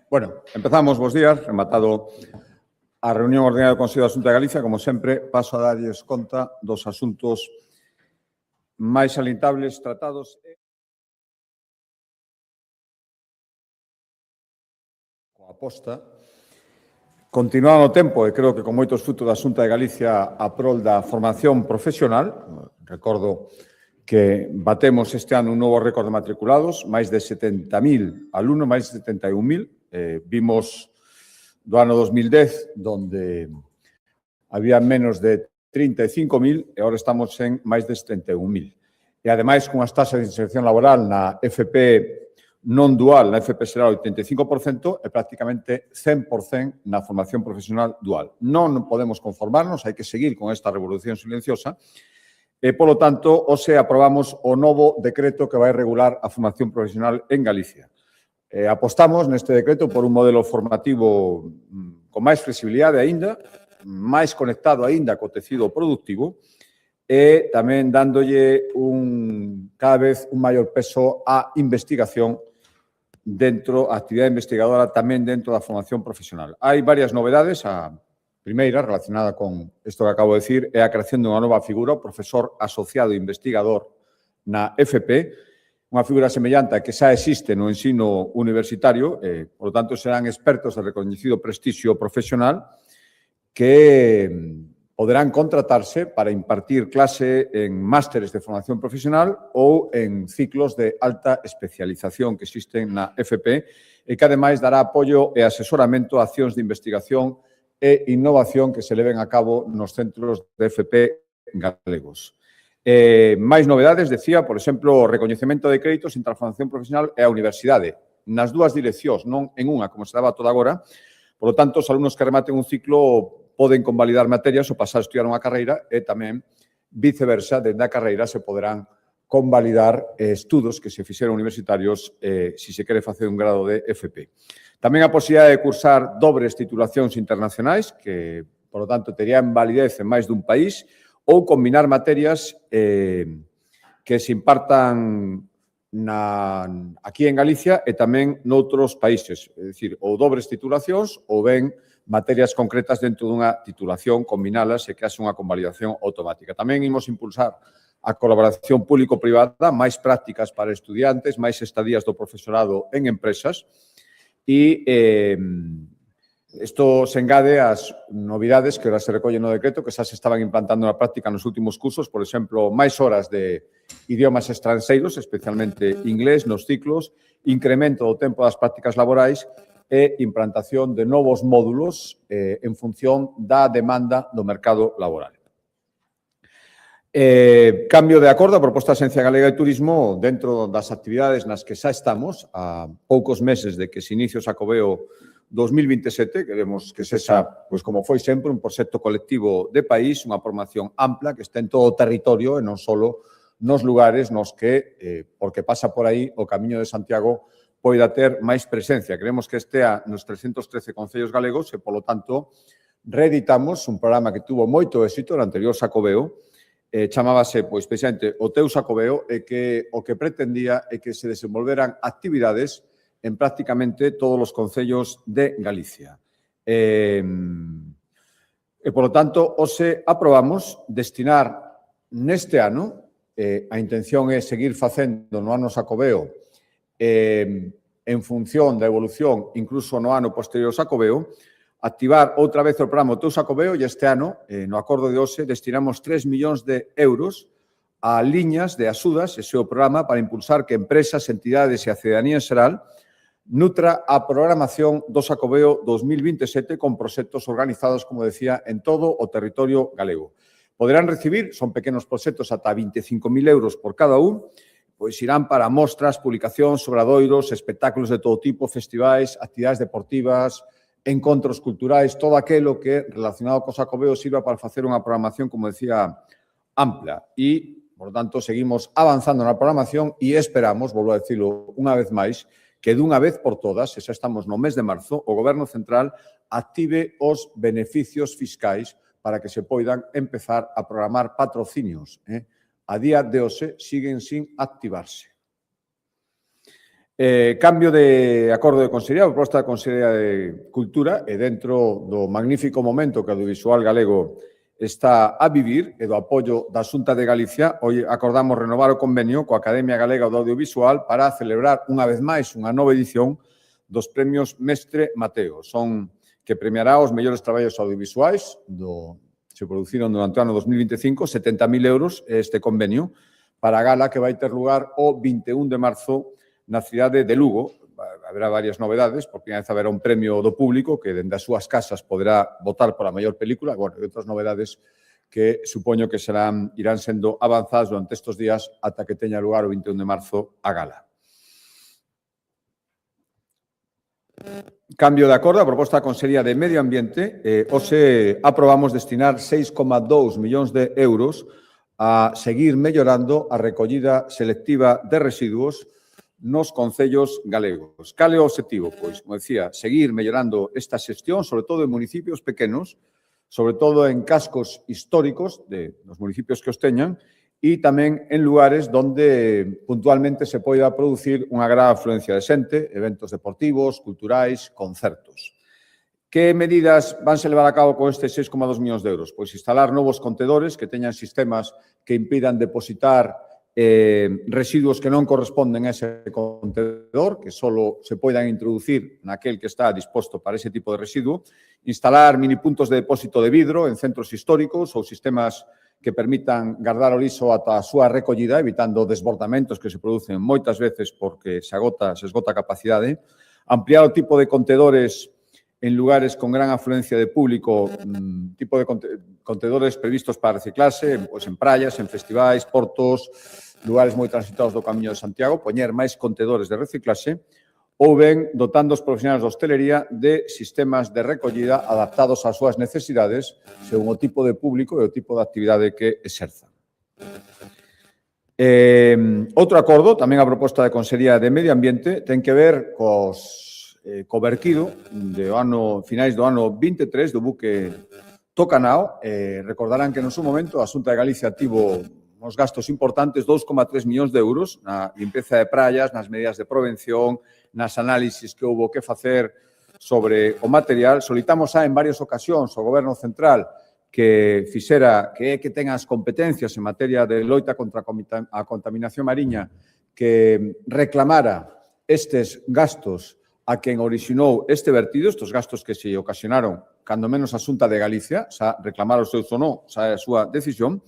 Bueno, empezamos, bos días, rematado a reunión ordenaria do Consello da Xunta de Galicia. Como sempre, paso a darlles conta dos asuntos máis salientables tratados coa aposta. Continuando o tempo, e creo que con moitos frutos da Xunta de Galicia a prol da formación profesional. Recordo que batemos este ano un novo récord de matriculados, máis de 70.000 alumnos, máis de 71.000. Vimos do ano 2010, donde había menos de 35.000 e agora estamos en máis de 71.000. E, ademais, con as taxas de inserción laboral na FP non dual, na FP será o 85% e prácticamente 100% na formación profesional dual. Non podemos conformarnos, hai que seguir con esta revolución silenciosa e, polo tanto, hoxe aprobamos o novo decreto que vai regular a formación profesional en Galicia. Apostamos neste decreto por un modelo formativo con máis flexibilidade aínda, máis conectado aínda co tecido productivo e tamén dándolle cada vez un maior peso á investigación dentro, a actividade investigadora tamén dentro da formación profesional. Hai varias novedades. A primeira, relacionada con isto que acabo de decir, é a creación dunha nova figura, o profesor asociado investigador na FP, unha figura semellante a que xa existe no ensino universitario, por lo tanto, serán expertos de recoñecido prestixio profesional que poderán contratarse para impartir clase en másteres de formación profesional ou en ciclos de alta especialización que existen na FP e que, ademais, dará apoio e asesoramento a accións de investigación e innovación que se leven a cabo nos centros de FP galegos. Máis novedades, decía, por exemplo, o recoñecemento de créditos entre a formación profesional e a universidade, nas dúas direccións, non en unha, como se daba toda agora. Por lo tanto, os alumnos que rematen un ciclo poden convalidar materias ou pasar a estudiar unha carreira e tamén, viceversa, dende a carreira se poderán convalidar estudos que se fixeron universitarios se se quere facer un grado de FP. Tamén a posibilidade de cursar dobres titulacións internacionais, que, por lo tanto, terían validez en máis dun país, ou combinar materias que se impartan aquí en Galicia e tamén noutros países. É dicir, ou dobres titulacións ou ben materias concretas dentro dunha titulación, combinalas e que haxe unha convalidación automática. Tamén imos impulsar a colaboración público-privada, máis prácticas para estudiantes, máis estadías do profesorado en empresas e isto se engade ás novidades que ahora se recollen no decreto que xa se estaban implantando na práctica nos últimos cursos, por exemplo, máis horas de idiomas estranxeiros, especialmente inglés, nos ciclos, incremento do tempo das prácticas laborais e implantación de novos módulos en función da demanda do mercado laboral. Cambio de acordo, a proposta da Axencia Galega de Turismo, dentro das actividades nas que xa estamos, a poucos meses de que se inicie o Xacobeo 2027, queremos que sexa, pois como foi sempre, un proxecto colectivo de país, unha formación ampla que este en todo o territorio e non só nos lugares nos que, porque pasa por aí, o Camiño de Santiago poida ter máis presencia. Queremos que estea nos 313 concellos galegos e, polo tanto, reeditamos un programa que tuvo moito éxito no anterior Xacobeo, chamábase, pois, precisamente, o Teu Xacobeo, e que o que pretendía é que se desenvolveran actividades en prácticamente todos os concellos de Galicia. E, polo tanto, hoxe aprobamos destinar neste ano, a intención é seguir facendo no ano Xacobeo, en función da evolución, incluso no ano posterior ao Xacobeo, activar outra vez o programa o Teu Xacobeo e este ano, no acordo de hoxe, destinamos 3 millóns de euros a liñas de axudas, ese é o programa, para impulsar que empresas, entidades e a cidadanía en xeral nutra a programación do Xacobeo 2027 con proxectos organizados, como decía, en todo o territorio galego. Poderán recibir, son pequenos proxectos, ata 25.000 euros por cada un, pois irán para mostras, publicacións, obradoiros, espectáculos de todo tipo, festivais, actividades deportivas, encontros culturais, todo aquilo que relacionado co Xacobeo sirva para facer unha programación, como decía, ampla. E, por tanto, seguimos avanzando na programación e esperamos, volvo a decirlo unha vez máis, que dunha vez por todas, e xa estamos no mes de marzo, o Goberno Central active os beneficios fiscais para que se poidan empezar a programar patrocinios. A día de hoxe siguen sin activarse. Cambio de acordo de Consellería, proposta da Consellería de Cultura e dentro do magnífico momento que o audiovisual galego está a vivir e do apoio da Xunta de Galicia, hoxe acordamos renovar o convenio coa Academia Galega do Audiovisual para celebrar unha vez máis unha nova edición dos premios Mestre Mateo. Son que premiará os mellores traballos audiovisuais se produciron durante o ano 2025, 70.000 euros este convenio para a gala que vai ter lugar o 21 de marzo na cidade de Lugo. Haberá varias novedades, por primeira vez haberá un premio do público que dende as súas casas poderá votar pola mellor película, e outras novedades que supoño que irán sendo avanzadas durante estes días ata que teña lugar o 21 de marzo a gala. Cambio de acordo, a proposta da Consellería de Medio Ambiente, hoxe aprobamos destinar 6,2 millóns de euros a seguir mellorando a recollida selectiva de residuos nos concellos galegos. Cal é o obxectivo? Pois, como decía, seguir mellorando esta xestión, sobre todo en municipios pequenos, sobre todo en cascos históricos dos municipios que os teñan e tamén en lugares onde puntualmente se poida producir unha gran afluencia de xente, eventos deportivos, culturais, concertos. Que medidas vanse levar a cabo con estes 6,2 millóns de euros? Pois instalar novos contedores que teñan sistemas que impidan depositar residuos que non corresponden a ese contenedor, que só se poidan introducir naquel que está disposto para ese tipo de residuo, instalar mini puntos de depósito de vidro en centros históricos ou sistemas que permitan guardar o lixo ata a súa recollida, evitando desbordamentos que se producen moitas veces porque se esgota a capacidade, ampliar o tipo de contedores en lugares con gran afluencia de público, tipo de contedores previstos para reciclarse, pues en praias, en festivais, portos, lugares moi transitados do Camiño de Santiago, poñer máis contedores de reciclaxe, ou ben dotando os profesionais de hostelería de sistemas de recollida adaptados ás súas necesidades según o tipo de público e o tipo de actividade que exerzan. Outro acordo, tamén a proposta da Consellería de Medio Ambiente, ten que ver co verquido de finais do ano 23 do buque Tocanao. Recordarán que no seu momento a Xunta de Galicia tivo uns gastos importantes, 2,3 millóns de euros, na limpeza de praias, nas medidas de prevención, nas análisis que houve que facer sobre o material. Solicitamos en varias ocasións ao Goberno Central que tenga as competencias en materia de loita contra a contaminación mariña, que reclamara estes gastos a quen orixinou este vertido, estes gastos que se ocasionaron, cando menos a Xunta de Galicia, xa reclamar os seus ou non, xa é a súa decisión.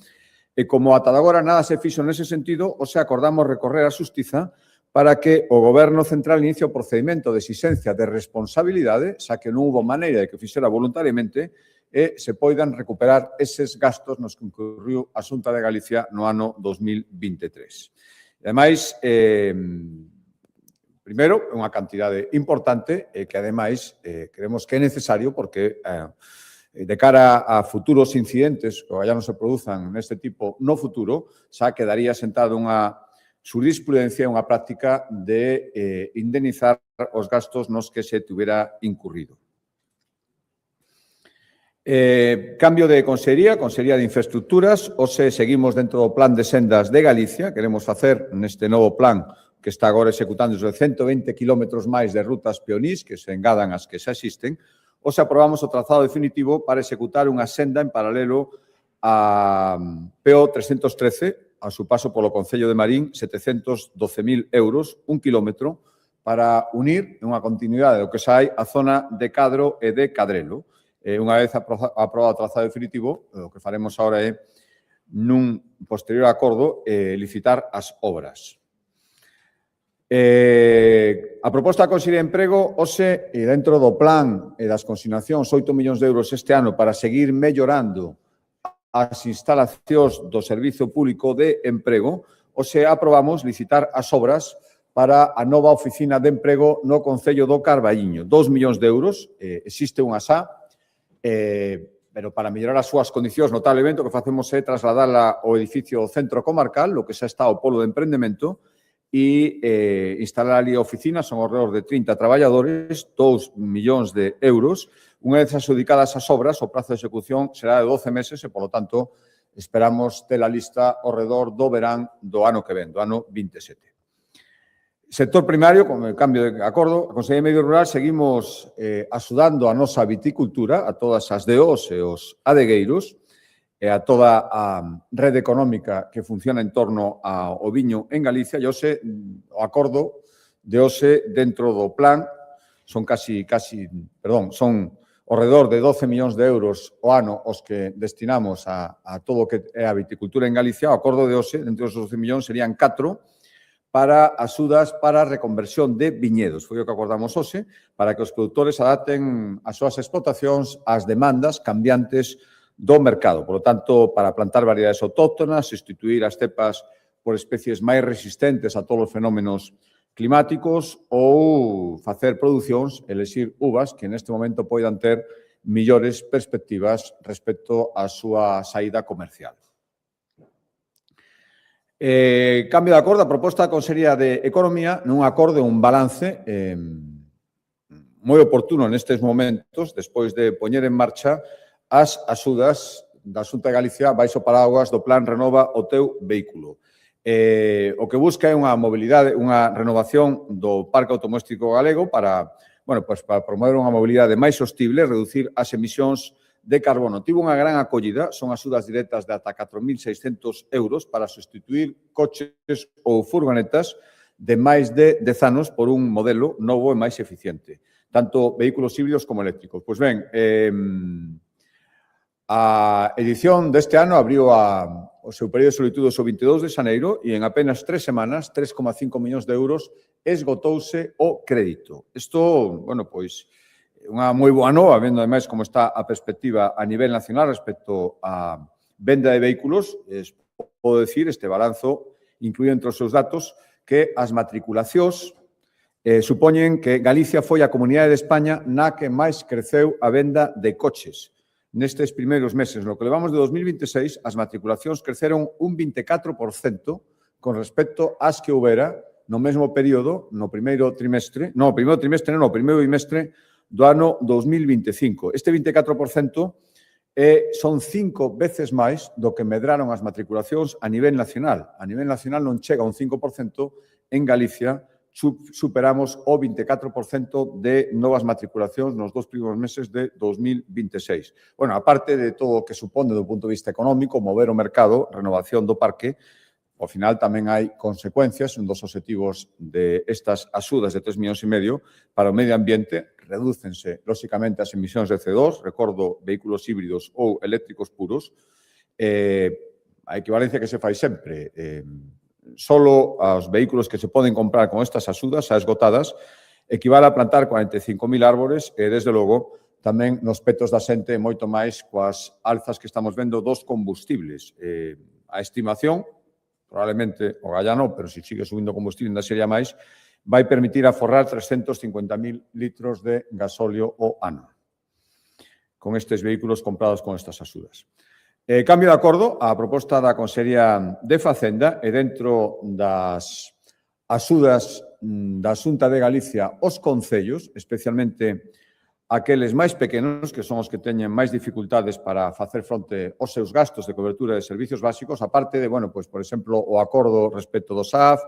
E como ata agora nada se fixo nese sentido, acordamos recorrer a Xustiza para que o Goberno Central inicie o procedimento de exixencia de responsabilidade, xa que non houbo maneira de que o fixera voluntariamente, e se poidan recuperar eses gastos nos que incurriu a Xunta de Galicia no ano 2023. E, ademais, primeiro, é unha cantidade importante e que, ademais, creemos que é necesario porque de cara a futuros incidentes que ya non se produzan neste tipo no futuro, xa quedaría sentada unha jurisprudencia, unha práctica de indemnizar os gastos nos que se tuvera incurrido. Cambio de Consellería, Consellería de Infraestructuras. Hoxe seguimos dentro do Plan de Sendas de Galicia. Queremos facer neste novo plan que está agora executándose 120 kilómetros máis de rutas peonís que se engadan as que xa existen. Hoxe aprobamos o trazado definitivo para executar unha senda en paralelo a PO 313, a su paso polo Concello de Marín, 712.000 euros, un kilómetro, para unir unha continuidade do que xa hai a zona de Cadro e de Cadrelo. Unha vez aprobado o trazado definitivo, o que faremos agora é, nun posterior acordo, licitar as obras. A proposta da Consellería de Emprego, hoxe, e dentro do plan e das consignacións, 8 millóns de euros este ano para seguir mellorando as instalacións do Servizo Público de Emprego, hoxe aprobamos licitar as obras para a nova oficina de emprego no Concello do Carballiño. 2 millóns de euros, existe unha xa, pero para mellorar as súas condicións notablemente, o que facemos é trasladala ao edificio Centro Comarcal, o que xa está o polo de emprendemento, e instalar ali a oficina, son alrededor de 30 traballadores, 2 millóns de euros. Unha vez adjudicadas as obras, o prazo de execución será de 12 meses e, polo tanto, esperamos ter a lista ao redor do verán do ano que ven, do ano 27. Sector primario, con o cambio de acordo, a Consellería de Medio Rural seguimos axudando a nosa viticultura, a todas as DOs e os adegueiros, e a toda a rede económica que funciona en torno ao viño en Galicia, e hoxe o acordo de hoxe dentro do plan son son ao redor de 12 millóns de euros o ano os que destinamos a todo o que é a viticultura en Galicia. O acordo de hoxe, dentro dos 12 millóns, serían 4 para axudas para a reconversión de viñedos. Foi o que acordamos hoxe, para que os produtores adapten as súas explotacións ás demandas cambiantes do mercado. Por lo tanto, para plantar variedades autóctonas, sustituir as cepas por especies máis resistentes a todos os fenómenos climáticos ou facer producións, elixir uvas que neste momento poidan ter millores perspectivas respecto á súa saída comercial. Cambio de acordo, a proposta da Consellería de Economía nun acordo e un balance moi oportuno nestes momentos, despois de poñer en marcha as axudas da Xunta de Galicia baixo paraguas do Plan Renova o teu vehículo. O que busca é unha mobilidade, unha renovación do parque automobilístico galego para promover unha mobilidade máis sostible, reducir as emisións de carbono. Tivo unha gran acollida, son axudas directas de ata 4.600 euros para sustituir coches ou furgonetas de máis de 10 anos por un modelo novo e máis eficiente, tanto vehículos híbridos como eléctricos. Pois ben, a edición deste ano abriu o seu período de solitude o 22 de xaneiro e en apenas 3 semanas, 3,5 millóns de euros, esgotouse o crédito. Isto, unha moi boa nova, vendo ademais como está a perspectiva a nivel nacional respecto á venda de vehículos. Podo decir, este balanzo incluye entre os seus datos que as matriculacións supoñen que Galicia foi a comunidade de España na que máis creceu a venda de coches. Nestes primeiros meses, no que levamos de 2026, as matriculacións creceron un 24% con respecto ás que houbera no mesmo período, no primeiro bimestre do ano 2025. Este 24% son 5 veces máis do que medraron as matriculacións a nivel nacional. A nivel nacional non chega a un 5%, en Galicia superamos o 24% de novas matriculacións nos 2 primeiros meses de 2026. Bueno, aparte de todo o que supone do punto de vista económico, mover o mercado, renovación do parque, ao final tamén hai consecuencias, un dos obxectivos de estas axudas de 3,5 millóns para o medio ambiente, redúcense, lóxicamente, as emisións de CO2, recordo, vehículos híbridos ou eléctricos puros, a equivalencia que se fai sempre, solo aos vehículos que se poden comprar con estas axudas xa esgotadas, equivale a plantar 45.000 árbores e, desde logo, tamén nos petos da xente moito máis coas alzas que estamos vendo dos combustibles. A estimación, probablemente o gallano, pero se sigue subindo o combustible ainda sería máis, vai permitir aforrar 350.000 litros de gasóleo ao ano con estes vehículos comprados con estas axudas. Cambio de acordo, a proposta da Consellería de Facenda e dentro das axudas da Xunta de Galicia os concellos, especialmente aqueles máis pequenos, que son os que teñen máis dificultades para facer fronte aos seus gastos de cobertura de servicios básicos, aparte de, por exemplo, o acordo respecto do SAF,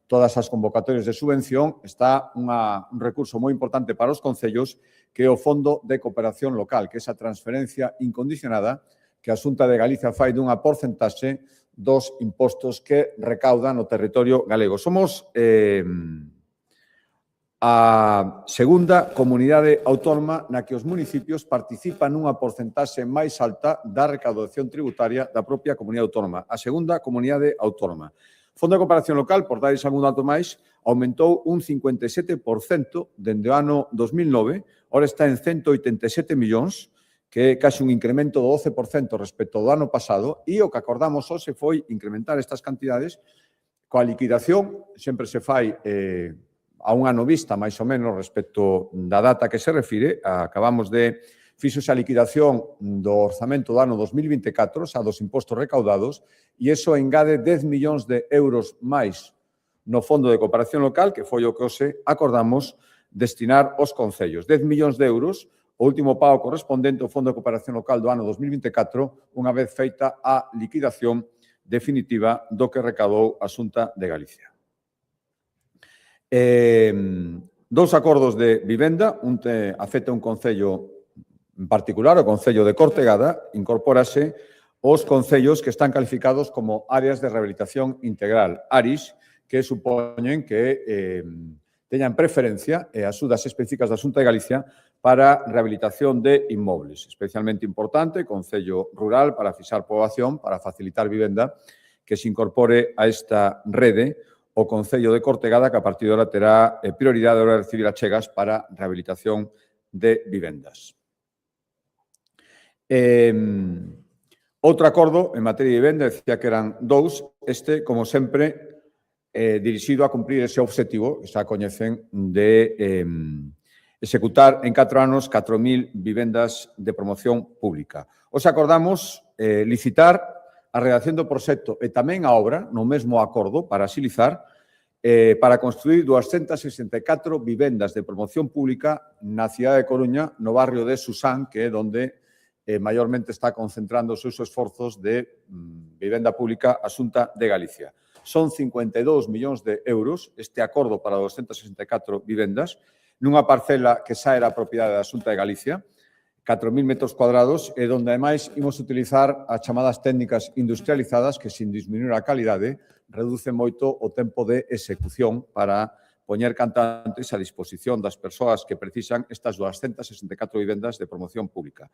todas as convocatorias de subvención, está un recurso moi importante para os concellos, que é o Fondo de Cooperación Local, que é esa transferencia incondicionada que a Xunta de Galicia fai dunha porcentaxe dos impostos que recauda no territorio galego. Somos a segunda comunidade autónoma na que os municipios participan nunha porcentaxe máis alta da recaudación tributaria da propia comunidade autónoma. A segunda comunidade autónoma. O Fondo de Cooperación Local, por darles algún dato máis, aumentou un 57% dende o ano 2009, ora está en 187 millóns, que é case un incremento do 12% respecto do ano pasado, e o que acordamos hoxe foi incrementar estas cantidades coa liquidación, sempre se fai a un ano vista, máis ou menos, respecto da data que se refire, fixose a liquidación do orzamento do ano 2024, xa dos impostos recaudados, e iso engade 10 millóns de euros máis no Fondo de Cooperación Local, que foi o que hoxe acordamos destinar aos concellos. 10 millóns de euros, o último pago correspondente ao Fondo de Cooperación Local do ano 2024, unha vez feita a liquidación definitiva do que recaudou a Xunta de Galicia. Dous acordos de vivenda, un afecta un concello en particular, o Concello de Cortegada, incorpórase os concellos que están calificados como áreas de rehabilitación integral, ARIS, que supoñen que teñan preferencia e axudas específicas da Xunta de Galicia para rehabilitación de inmobles. Especialmente importante, Concello Rural para fixar poboación, para facilitar vivenda, que se incorpore a esta rede o Concello de Cortegada, que a partir de ahora terá prioridade a hora de recibir achegas para rehabilitación de vivendas. Outro acordo en materia de vivenda, decía que eran dous, como sempre, dirixido a cumprir ese obxectivo, que xa coñecen, de executar en 4 anos 4.000 vivendas de promoción pública. Os acordamos licitar a redacción do proxecto e tamén a obra, no mesmo acordo, para axilizar, para construir 264 vivendas de promoción pública na cidade de Coruña, no barrio de Susán, que é onde maiormente está concentrando os seus esforzos de vivenda pública a Xunta de Galicia. Son 52 millóns de euros este acordo para 264 vivendas, nunha parcela que xa era propiedade da Xunta de Galicia, 4.000 metros cuadrados, e onde, ademais, imos utilizar as chamadas técnicas industrializadas que, sin disminuir a calidade, reducen moito o tempo de execución para poñer canto antes a disposición das persoas que precisan estas 264 vivendas de promoción pública.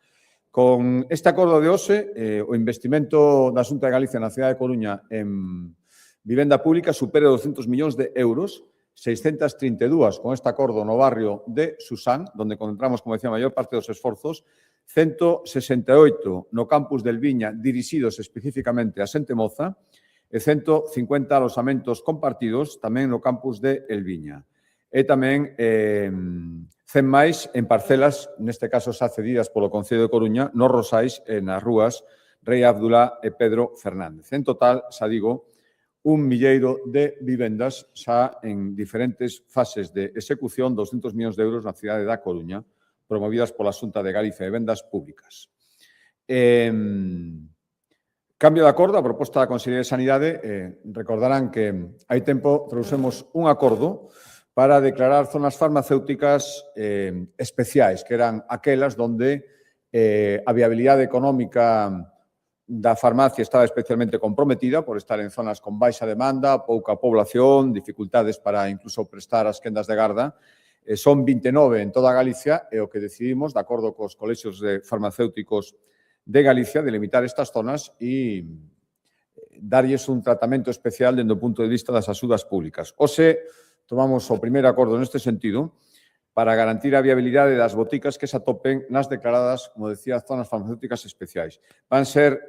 Con este acordo de hoxe, o investimento da Xunta de Galicia na cidade de Coruña en vivenda pública supera 200 millóns de euros, 632 con este acordo no barrio de Susán, onde concentramos, como decía, a maior parte dos esforzos, 168 no campus del Viña, dirixidos especificamente a xente moza, e 150 alosamentos compartidos tamén no campus de El Viña. E tamén 100 máis en parcelas, neste caso xa cedidas polo Concello de Coruña, nos Rosais e nas rúas Rei Abdulá e Pedro Fernández. En total, xa digo, un milleiro de vivendas xa en diferentes fases de execución, 200 millóns de euros na cidade da Coruña, promovidas pola Xunta de Galicia de Vendas Públicas. Cambio de acordo, a proposta da Consellería de Sanidade, recordarán que hai tempo trouxemos un acordo para declarar zonas farmacéuticas especiais, que eran aquelas onde a viabilidade económica da farmacia estaba especialmente comprometida por estar en zonas con baixa demanda, pouca población, dificultades para incluso prestar as quendas de garda. Son 29 en toda Galicia e o que decidimos, de acordo cos colexios de farmacéuticos de Galicia, de limitar estas zonas e darlles un tratamento especial dende o punto de vista das axudas públicas. Hoxe tomamos o primeiro acordo neste sentido para garantir a viabilidade das boticas que se atopen nas declaradas, como decía, zonas farmacéuticas especiais. Van ser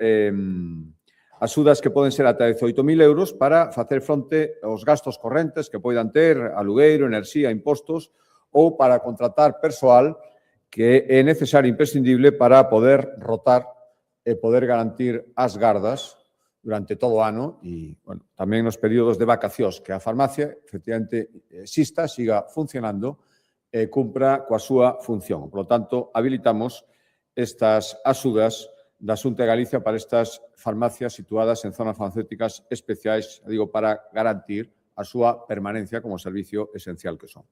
axudas que poden ser ata 18.000 euros para facer fronte aos gastos correntes que poidan ter, alugueiro, enerxía, impostos, ou para contratar persoal que é necesario e imprescindible para poder rotar e poder garantir as gardas durante todo o ano e, bueno, tamén nos períodos de vacacións, que a farmacia, efectivamente, exista, siga funcionando e cumpra coa súa función. Por lo tanto, habilitamos estas axudas da Xunta de Galicia para estas farmacias situadas en zonas farmacéuticas especiais, digo, para garantir a súa permanencia como servicio esencial que son.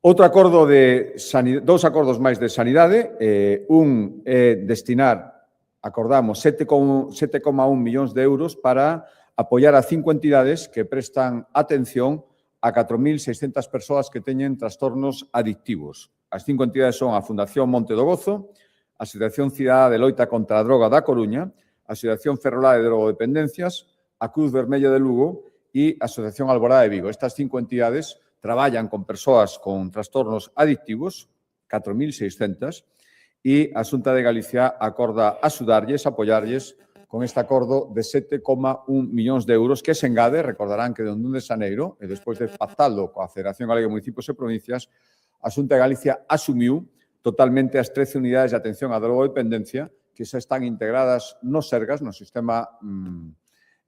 Outro acordo de sanidade, dous acordos máis de sanidade, un é destinar, acordamos, 7,1 millóns de euros para apoiar a 5 entidades que prestan atención a 4.600 persoas que teñen trastornos adictivos. As 5 entidades son a Fundación Monte do Gozo, a Asociación Cidadá de Loita contra a Droga da Coruña, a Asociación Ferrolá de Drogodependencias, a Cruz Vermella de Lugo e a Asociación Alborada de Vigo. Estas 5 entidades traballan con persoas con trastornos adictivos, 4.600, e a Xunta de Galicia acorda axudarlles, apoiarlles con este acordo de 7,1 millóns de euros que se engade, recordarán que de 1 de xaneiro, e despois de pactalo coa Federación Galega de Municipios e Provincias, a Xunta de Galicia asumiu totalmente as 13 unidades de atención á drogodependencia que xa están integradas no Sergas, no sistema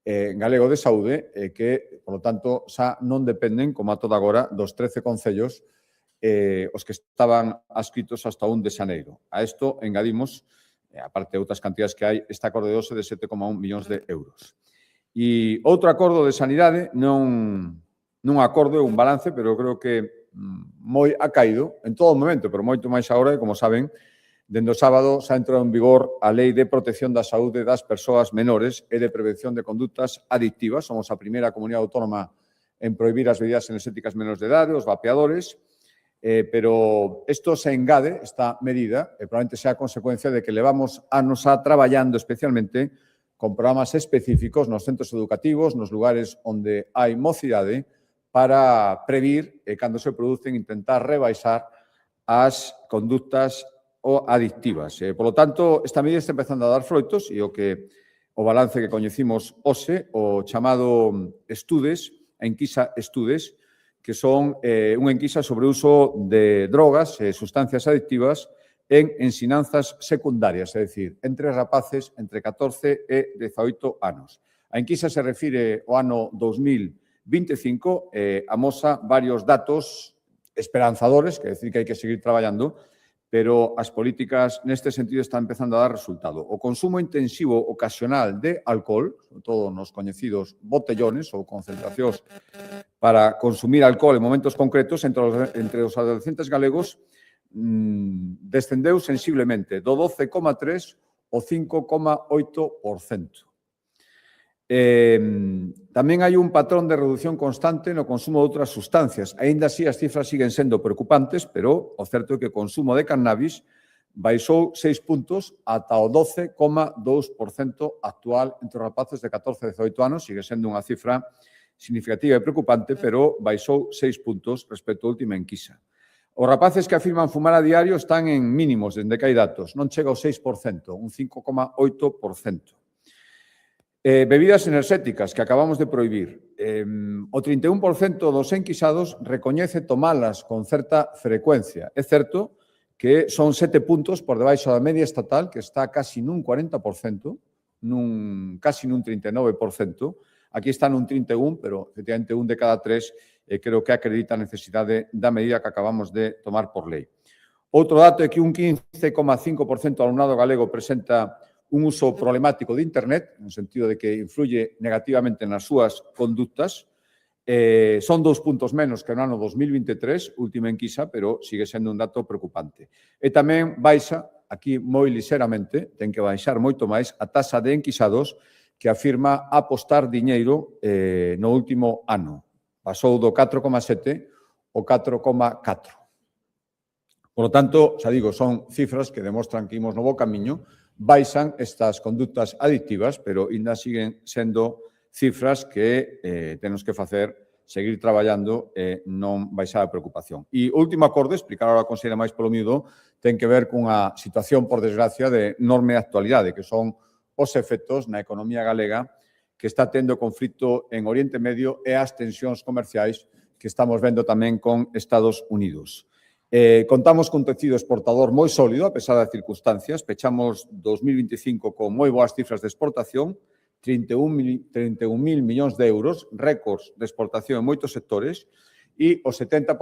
galego de saúde, que, por lo tanto, xa non dependen, como a toda agora, dos 13 concellos os que estaban adscritos hasta 1 de xaneiro. A isto engadimos, aparte de outras cantidades que hai, este acordo de 7,1 millóns de euros. E outro acordo de sanidade, non nun acordo e un balance, pero creo que moi ha caído en todo momento, pero moito máis agora, como saben, dende o sábado xa entrou en vigor a Lei de Protección da Saúde das Persoas Menores e de Prevención de Conductas Adictivas. Somos a primeira comunidade autónoma en prohibir as bebidas enerxéticas menores de idade, os vapeadores, pero isto se engade, esta medida, e probablemente sea a consecuencia de que levamos anos traballando especialmente con programas específicos nos centros educativos, nos lugares onde hai mocidade, para previr, cando se producen, intentar rebaixar as conductas ou adictivas. Por lo tanto, esta medida está empezando a dar froitos e o balance que coñecimos hoxe, o chamado estudes, a enquisa estudes, que son unha enquisa sobre o uso de drogas e sustancias adictivas en ensinanzas secundarias, é dicir, entre rapaces entre 14 e 18 anos. A enquisa se refire ao ano 2025 e amosa varios datos esperanzadores, que é dicir que hai que seguir traballando, pero as políticas neste sentido están empezando a dar resultado. O consumo intensivo ocasional de alcohol, sobre todo nos coñecidos botellones ou concentracións para consumir alcohol en momentos concretos entre os adolescentes galegos descendeu sensiblemente do 12,3% ao 5,8%. Tamén hai un patrón de reducción constante no consumo de outras sustancias. Aínda así, as cifras siguen sendo preocupantes, pero o certo é que o consumo de cannabis baixou 6 puntos ata o 12,2% actual entre os rapaces de 14 a 18 anos. Sigue sendo unha cifra significativa e preocupante, pero baixou 6 puntos respecto á última enquisa. Os rapaces que afirman fumar a diario están en mínimos dende que hai datos. Non chega ao 6%, un 5,8%. Bebidas enerxéticas que acabamos de prohibir. O 31% dos enquisados recoñece tomalas con certa frecuencia. É certo que son 7 puntos por debaixo da media estatal, que está casi nun 40%, casi nun 39%. Aquí está nun 31%, pero efectivamente un de cada tres creo que acredita a necesidade da medida que acabamos de tomar por lei. Outro dato é que un 15,5% do alumnado galego presenta un uso problemático de Internet, no sentido de que influye negativamente nas súas conductas. Son 2 puntos menos que no ano 2023, última enquisa, pero sigue sendo un dato preocupante. E tamén baixa, aquí moi lixeramente, ten que baixar moito máis, a taxa de enquisados que afirma apostar diñeiro no último ano. Pasou do 4,7 ao 4,4. Por lo tanto, xa digo, son cifras que demostran que imos no bo camiño, baixan estas conductas adictivas, pero ainda siguen sendo cifras que temos que facer, seguir traballando e non baixar a preocupación. E o último acorde, explicar ahora a conselleira máis polo miúdo, ten que ver cunha situación, por desgracia, de enorme actualidade, que son os efectos na economía galega que está tendo conflito en Oriente Medio e as tensións comerciais que estamos vendo tamén con Estados Unidos. Contamos cun tecido exportador moi sólido, a pesar das circunstancias. Pechamos 2025 con moi boas cifras de exportación, 31.000 millóns de euros, récords de exportación en moitos sectores, e o 70%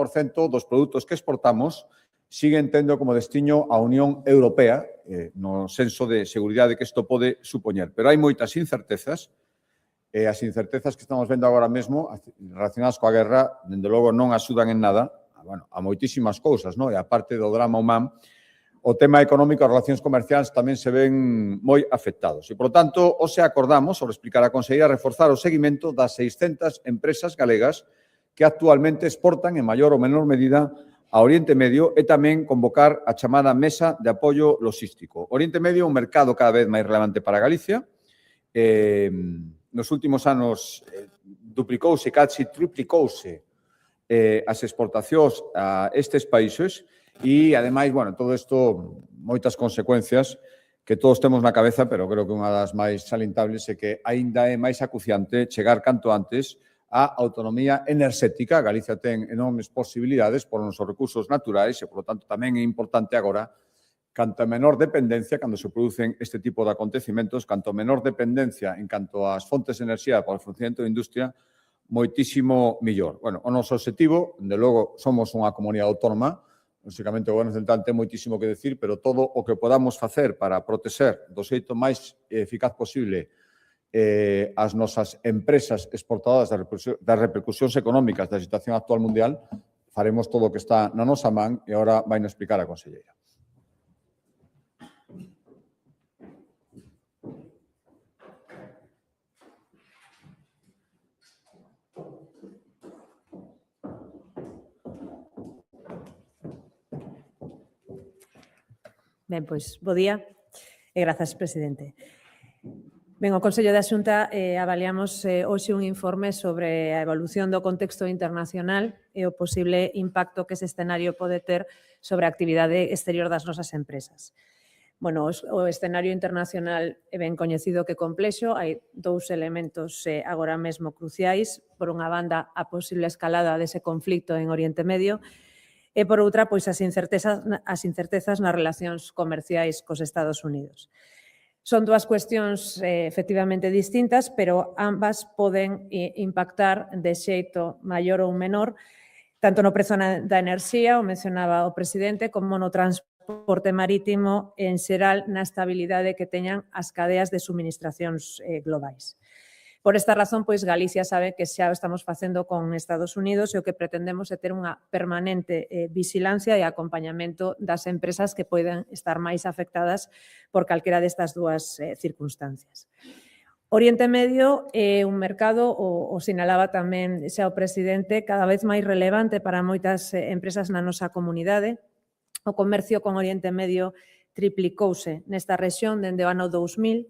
dos produtos que exportamos siguen tendo como destino a Unión Europea, no senso de seguridade que isto pode supoñer. Pero hai moitas incertezas, e as incertezas que estamos vendo agora mesmo, relacionadas coa guerra, dende logo non axudan en nada, a moitísimas cousas, non? E a parte do drama humán, o tema económico e as relacións comerciais tamén se ven moi afectados. E, por tanto, hoxe acordamos, sobre explicar a Consellería, reforzar o seguimento das 600 empresas galegas que actualmente exportan en maior ou menor medida a Oriente Medio e tamén convocar a chamada Mesa de Apoio Logístico. Oriente Medio é un mercado cada vez máis relevante para Galicia. Nos últimos anos duplicouse, casi triplicouse as exportacións a estes países e, ademais, bueno, todo isto, moitas consecuencias que todos temos na cabeza, pero creo que unha das máis salientables é que aínda é máis acuciante chegar canto antes á autonomía enerxética. Galicia ten enormes posibilidades por nosos recursos naturais e, por lo tanto, tamén é importante agora, canto menor dependencia, cando se producen este tipo de acontecimentos, canto menor dependencia en canto ás fontes de enerxía para o funcionamento da industria, moitísimo millor. Bueno, o noso objetivo, de logo, somos unha comunidade autónoma, lógicamente o Goberno Central ten moitísimo que decir, pero todo o que podamos facer para protexer do xeito máis eficaz posible as nosas empresas exportadoras das repercusións económicas da situación actual mundial, faremos todo o que está na nosa man e agora vai nos explicar a conselleira. Ben, pois, bo día e grazas, presidente. Ben, o Consello da Xunta avaliamos hoxe un informe sobre a evolución do contexto internacional e o posible impacto que ese escenario pode ter sobre a actividade exterior das nosas empresas. Bueno, o escenario internacional é ben coñecido que complexo. Hai dous elementos agora mesmo cruciais. Por unha banda, a posible escalada dese conflicto en Oriente Medio e, por outra, pois as incertezas nas relacións comerciais cos Estados Unidos. Son dúas cuestións efectivamente distintas, pero ambas poden impactar de xeito maior ou menor tanto no prezo da enerxía, o mencionaba o presidente, como no transporte marítimo, en xeral na estabilidade que teñan as cadeas de suministracións globais. Por esta razón, pois, Galicia sabe que xa o estamos facendo con Estados Unidos e o que pretendemos é ter unha permanente vigilancia e acompañamento das empresas que poden estar máis afectadas por calquera destas dúas circunstancias. Oriente Medio é un mercado, o sinalaba tamén xa o presidente, cada vez máis relevante para moitas empresas na nosa comunidade. O comercio con Oriente Medio triplicouse nesta rexión dende o ano 2000.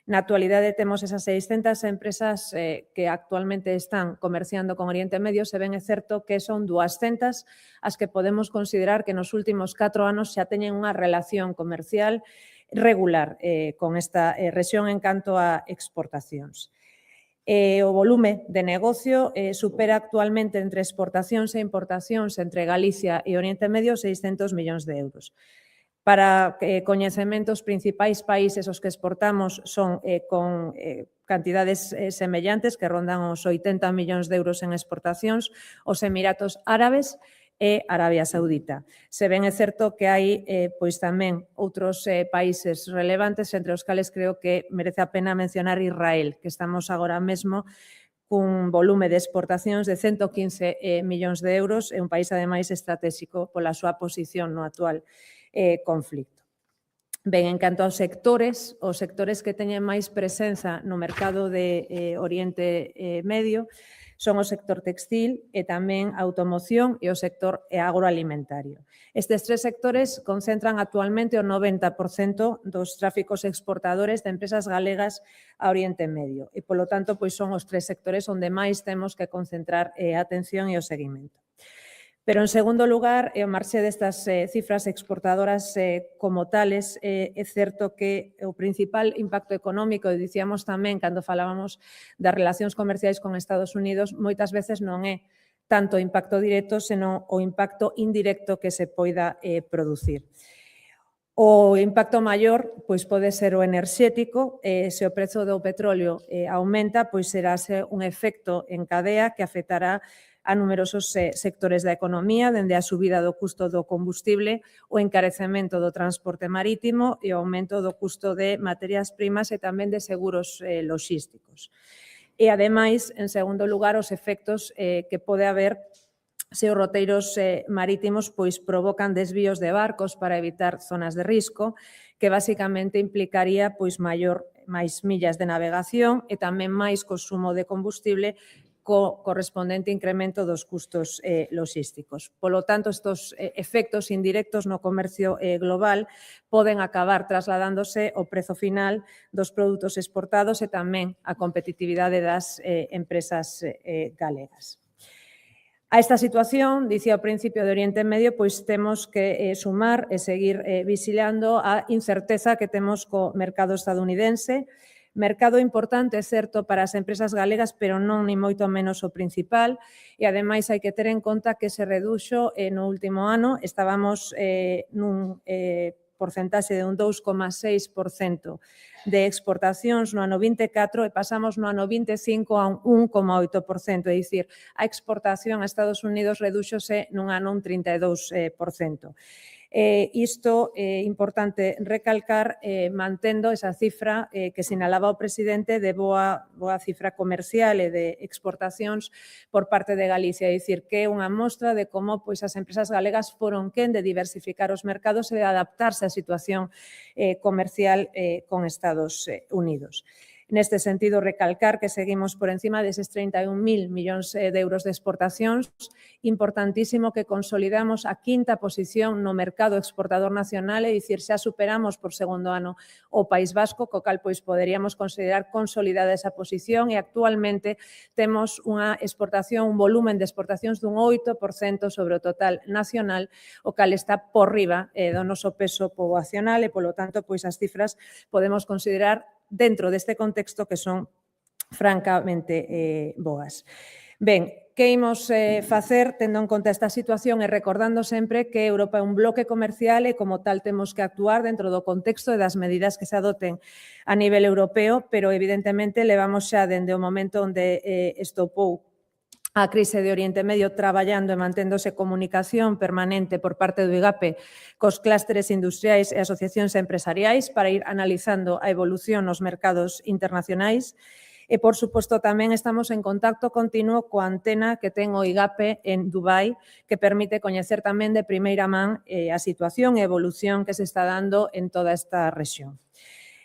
Na actualidade temos esas 600 empresas que actualmente están comerciando con Oriente Medio, se ben é certo que son 200 as que podemos considerar que nos últimos 4 anos xa teñen unha relación comercial regular con esta rexión en canto a exportacións. O volume de negocio supera actualmente entre exportacións e importacións entre Galicia e Oriente Medio 600 millóns de euros. Para coñecemento, os principais países aos que exportamos son con cantidades semellantes que rondan os 80 millóns de euros en exportacións, os Emiratos Árabes e Arabia Saudita. Se ben é certo que hai pois tamén outros países relevantes, entre os cales creo que merece a pena mencionar Israel, que estamos agora mesmo cun volume de exportacións de 115 millóns de euros, é un país ademais estratégico pola súa posición no actual conflicto. Ben, en canto aos sectores que teñen máis presenza no mercado de Oriente Medio son o sector textil e tamén a automoción e o sector agroalimentario. Estes tres sectores concentran actualmente o 90% dos tráficos exportadores de empresas galegas a Oriente Medio e, polo tanto, pois son os tres sectores onde máis temos que concentrar a atención e o seguimento. Pero, en segundo lugar, ao marxe destas cifras exportadoras como tales, é certo que o principal impacto económico, e dicíamos tamén cando falábamos das relacións comerciais con Estados Unidos, moitas veces non é tanto o impacto directo, senón o impacto indirecto que se poida producir. O impacto maior pois pode ser o enerxético, se o prezo do petróleo aumenta, pois serase un efecto en cadea que afectará a numerosos sectores da economía, dende a subida do custo do combustible, o encarecemento do transporte marítimo e o aumento do custo de materias primas e tamén de seguros logísticos. E, ademais, en segundo lugar, os efectos que pode haber se os roteiros marítimos pois provocan desvíos de barcos para evitar zonas de risco, que basicamente implicaría pois máis millas de navegación e tamén máis consumo de combustible co correspondente incremento dos custos logísticos. Polo tanto, estes efectos indirectos no comercio global poden acabar trasladándose ao prezo final dos produtos exportados e tamén a competitividade das empresas galegas. A esta situación, dicía ao principio de Oriente Medio, pois temos que sumar e seguir vigilando a incerteza que temos co mercado estadounidense. Mercado importante, é certo, para as empresas galegas, pero non ni moito menos o principal, e ademais hai que ter en conta que se reduxo no último ano, estábamos nun porcentaxe de un 2,6% de exportacións no ano 24 e pasamos no ano 25 a un 1,8%, é dicir, a exportación a Estados Unidos redúxose nun ano un 32%. Isto é importante recalcar mantendo esa cifra que sinalaba o presidente de boa cifra comercial e de exportacións por parte de Galicia. É dicir, que é unha mostra de como as empresas galegas foron quen de diversificar os mercados e de adaptarse á situación comercial con Estados Unidos. Neste sentido, recalcar que seguimos por encima deses 31.000 millóns de euros de exportacións. Importantísimo que consolidamos a quinta posición no mercado exportador nacional, é dicir, xa superamos por segundo ano o País Vasco, co cal poderíamos considerar consolidada esa posición, e actualmente temos unha exportación, un volumen de exportacións dun 8% sobre o total nacional, o cal está por riba do noso peso poboacional e, polo tanto, as cifras podemos considerar dentro deste contexto que son francamente boas. Ben, que imos facer tendo en conta esta situación e recordando sempre que Europa é un bloque comercial e como tal temos que actuar dentro do contexto e das medidas que se adoten a nivel europeo, pero evidentemente levamos xa dende o momento onde estopou a crise de Oriente Medio traballando e manténdose comunicación permanente por parte do IGAPE cos clústeres industriais e asociacións empresariais para ir analizando a evolución nos mercados internacionais. E, por suposto, tamén estamos en contacto continuo coa antena que ten o IGAPE en Dubai, que permite coñecer tamén de primeira man a situación e evolución que se está dando en toda esta rexión.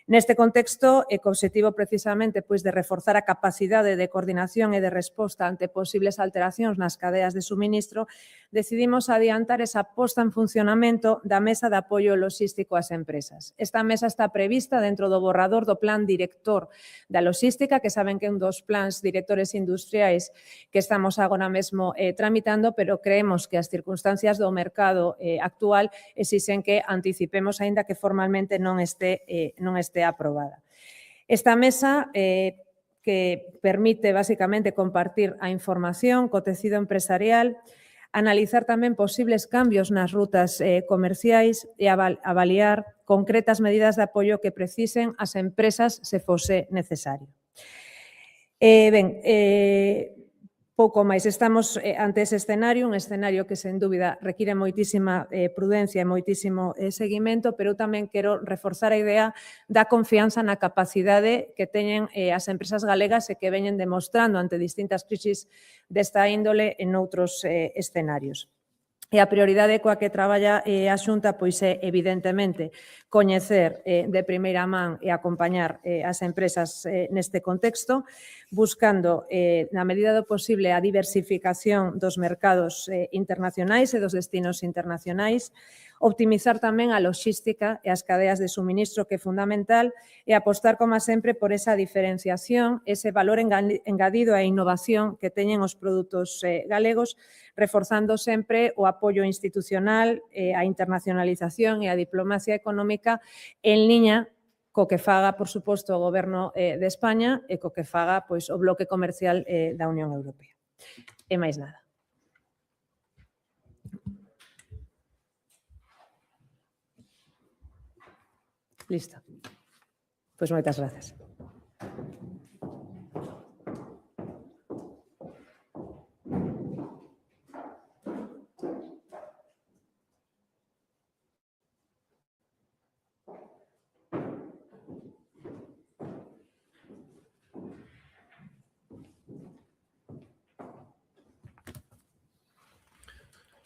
Neste contexto, e co obxectivo precisamente de reforzar a capacidade de coordinación e de resposta ante posibles alteracións nas cadeas de suministro, decidimos adiantar esa posta en funcionamento da Mesa de Apoio Logístico ás Empresas. Esta mesa está prevista dentro do borrador do Plan Director da Logística, que saben que é un dos plans directores industriais que estamos agora mesmo tramitando, pero creemos que as circunstancias do mercado actual exixen que anticipemos, aínda que formalmente non este aprobada. Esta mesa que permite basicamente compartir a información co tecido empresarial, analizar tamén posibles cambios nas rutas comerciais e avaliar concretas medidas de apoio que precisen as empresas se fose necesario. Pouco máis. Estamos ante ese escenario, un escenario que, sen dúbida, require moitísima prudencia e moitísimo seguimento, pero eu tamén quero reforzar a idea da confianza na capacidade que teñen as empresas galegas e que veñen demostrando ante distintas crisis desta índole en outros escenarios. E a prioridade coa que traballa a Xunta é, evidentemente, coñecer de primeira man e acompañar as empresas neste contexto, buscando, na medida do posible, a diversificación dos mercados internacionais e dos destinos internacionais, optimizar tamén a logística e as cadeas de suministro, que é fundamental, e apostar, como sempre, por esa diferenciación, ese valor engadido e a innovación que teñen os produtos galegos, reforzando sempre o apoio institucional, a internacionalización e a diplomacia económica en liña co que faga, por suposto, o Goberno de España e co que faga o bloque comercial da Unión Europea. E máis nada. Listo. Pois moitas grazas.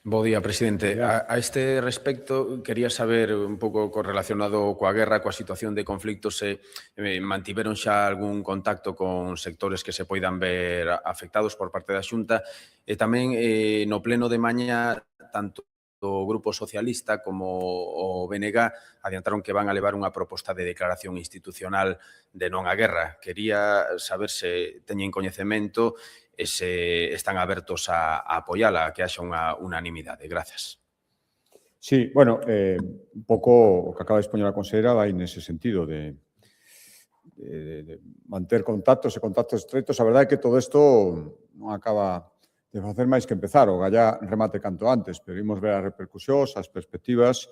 Bo día, presidente. A este respecto, quería saber un pouco correlacionado coa guerra, coa situación de conflictos, se mantiveron xa algún contacto con sectores que se poidan ver afectados por parte da Xunta, e tamén no pleno de mañá, tanto o Grupo Socialista como o BNG adiantaron que van a levar unha proposta de declaración institucional de non á guerra. Quería saber se teñen coñecemento e se están abertos a apoiala, a que haxa unha unanimidade. Grazas. Sí, bueno, un pouco o que acaba de expoñer a conselleira vai nese sentido de manter contactos e contactos estreitos. A verdade é que todo isto non acaba de facer máis que empezar, o gallá remate canto antes, pero imos ver as repercusións, as perspectivas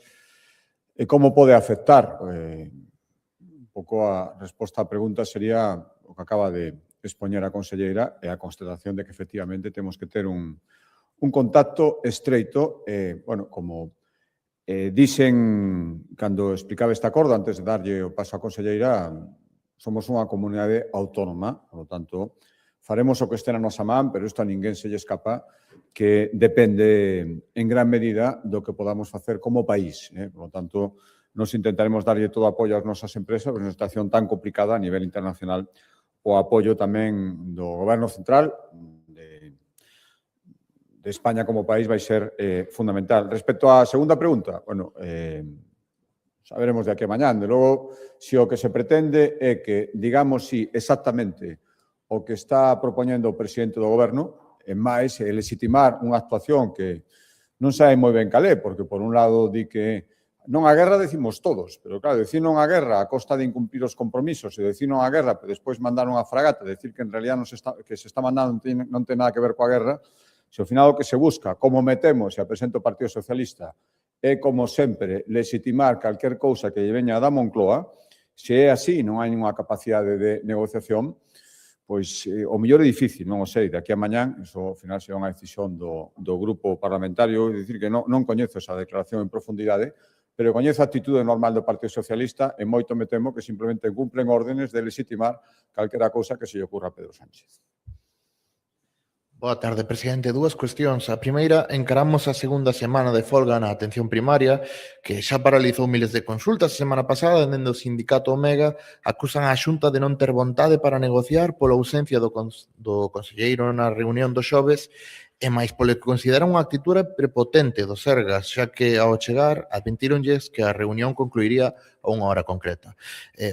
e como pode afectar. Un pouco a resposta á pregunta sería o que acaba de expoñer a conselleira e a constatación de que efectivamente temos que ter un contacto estreito, bueno, como Dixen, cando explicaba este acordo, antes de darlle o paso á conselleira, somos unha comunidade autónoma, por lo tanto, faremos o que este na nosa man, pero isto a ninguén se lle escapa, que depende en gran medida do que podamos facer como país. Por lo tanto, nos intentaremos darlle todo o apoio ás nosas empresas, pero nunha situación tan complicada a nivel internacional, o apoio tamén do Goberno Central, de España como país vai ser fundamental. Respecto á segunda pregunta, bueno, saberemos de aquí a mañán. De logo, se o que se pretende é que digamos si exactamente o que está propoñendo o presidente do Goberno, e máis legitimar unha actuación que non sabe moi ben cal é, porque por un lado di que non a guerra decimos todos, pero claro, decir non a guerra a costa de incumprir os compromisos e decir non a guerra, pero despois mandar unha fragata, decir que en realidad que se está mandando non ten nada que ver coa guerra. Se ao final o que se busca, como metemos, e a presento o Partido Socialista, é, como sempre, legitimar calquer cousa que lle veña da Moncloa, se é así, non hai ninguna capacidade de negociación, pois o mellor é difícil, non o sei, de aquí a mañán, iso ao final será unha decisión do grupo parlamentario, é dicir que non coñezo esa declaración en profundidade, pero coñezo a actitude normal do Partido Socialista e moito me temo que simplemente cumplen órdenes de legitimar calquera cousa que se lle ocurra a Pedro Sánchez. Boa tarde, presidente. Dúas cuestións. A primeira, encaramos a segunda semana de folga na atención primaria, que xa paralizou miles de consultas a semana pasada, dende o sindicato Omega acusan a Xunta de non ter vontade para negociar pola ausencia do conselleiro na reunión do xoves e máis polo que consideran unha actitude prepotente do Sergas, xa que ao chegar advertíronlles que a reunión concluiría a unha hora concreta.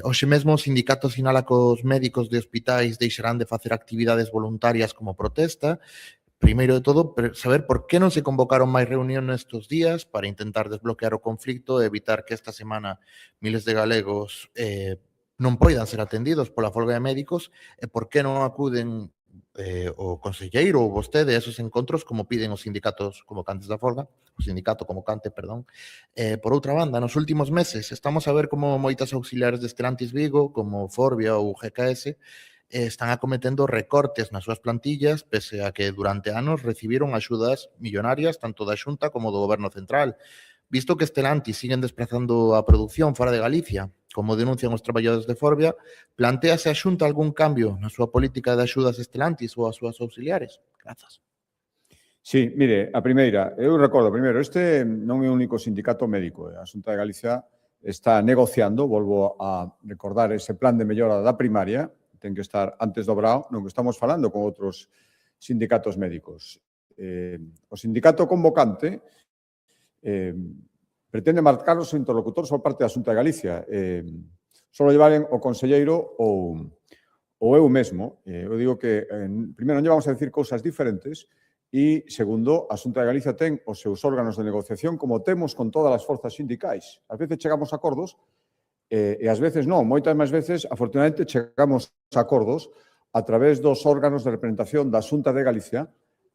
Hoxe mesmo o sindicato sinala que os médicos de hospitais deixarán de facer actividades voluntarias como protesta. Primeiro de todo, saber por que non se convocaron máis reunións estes días para intentar desbloquear o conflicto e evitar que esta semana miles de galegos non poidan ser atendidos pola folga de médicos e por que non acuden o conselleiro ou vostede a esos encontros como piden os sindicatos convocantes da folga, o sindicato convocante, perdón. Por outra banda, nos últimos meses estamos a ver como moitas auxiliares de Stellantis Vigo, como Forbia ou GKS, están acometendo recortes nas súas plantillas, pese a que durante anos recibiron axudas millonarias tanto da Xunta como do Goberno Central. Visto que Stellantis siguen desplazando a produción fora de Galicia, como denuncian os traballadores de Forbia, plantease a Xunta algún cambio na súa política de axudas a Stellantis ou as súas auxiliares? Grazas. Sí, mire, a primeira, eu recordo, primeiro, este non é o único sindicato médico. A Xunta de Galicia está negociando, volvo a recordar, ese plan de mellora da primaria, ten que estar antes do brao, no que estamos falando con outros sindicatos médicos. O sindicato convocante pretende marcar os interlocutores por parte da Xunta de Galicia. Só llevaren o conselleiro ou eu mesmo. Eu digo que, primeiro, non llevamos a decir cousas diferentes e, segundo, a Xunta de Galicia ten os seus órganos de negociación como temos con todas as forzas sindicais. Ás veces chegamos a acordos e ás veces non. Moitas máis veces, afortunadamente, chegamos a acordos a través dos órganos de representación da Xunta de Galicia